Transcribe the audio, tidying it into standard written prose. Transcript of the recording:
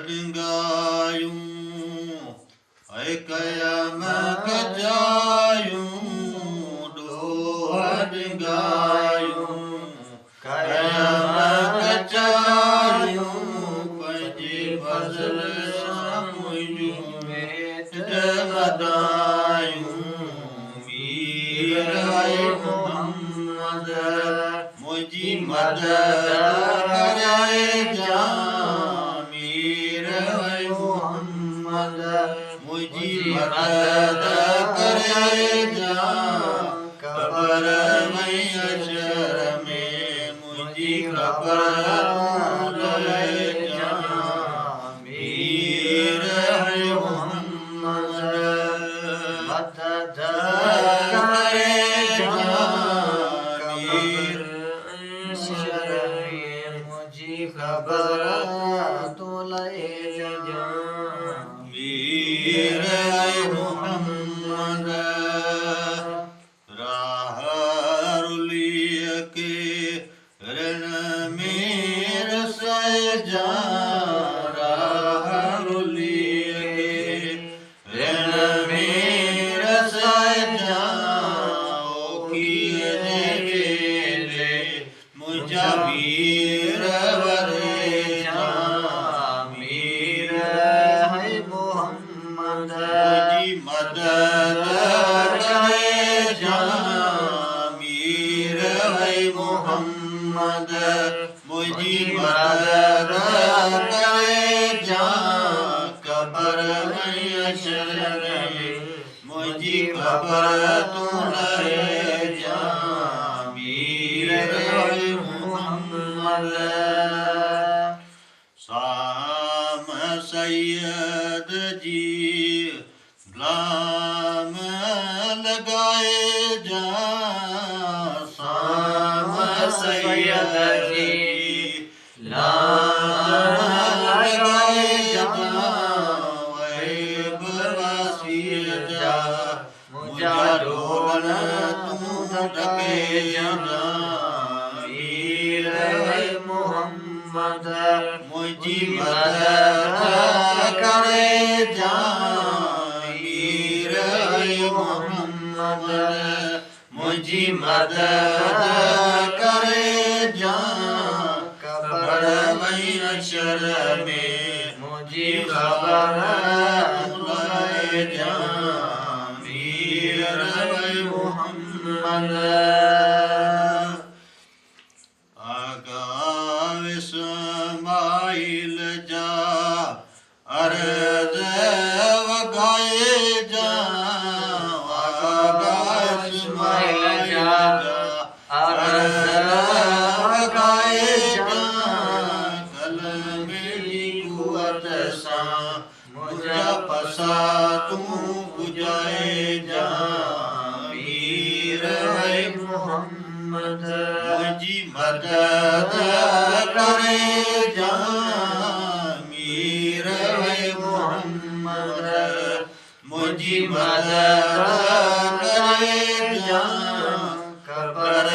dingayu ai kayama kajayu doa dingayu kayama kajayu paji fazal samuju Madayu Mirai Muhammad Muji Madad Kare Ja Mirai Muhammad Muji Madad Kare Ja Kabar Mai Ashar Mein Muji Kabar Lay Ja Mirai खबर तो ले जा मीरे मोहम्मद राहरुलिय के रण में सजा राहरुलिय के रण में सजा ओ किए ले मुझा वीर Madad kare ja Mir hai Muhammad Muji madad kare ja Kabar hai ashar Muji kabar tu lay ja Mir hai Muhammad Sam Sayyid ji गुलाम लगाए जा साम सैयद जी गुलाम लगाए जा वैब वासी जा मुझा ढोल तू ढके जा वीर मोहम्मद मुझी मदद करे जा मुझी मदद करे जा कबर में अशर में मुझी खबर लाए जा वीर मोहम्मद आगा इस्माइल जा अर्ज वगाए जा पसा तू बुझाए जा वीर है मोहम्मद मुझी मदद करे जा वीर है मोहम्मद मुझी मदद करे जा कबर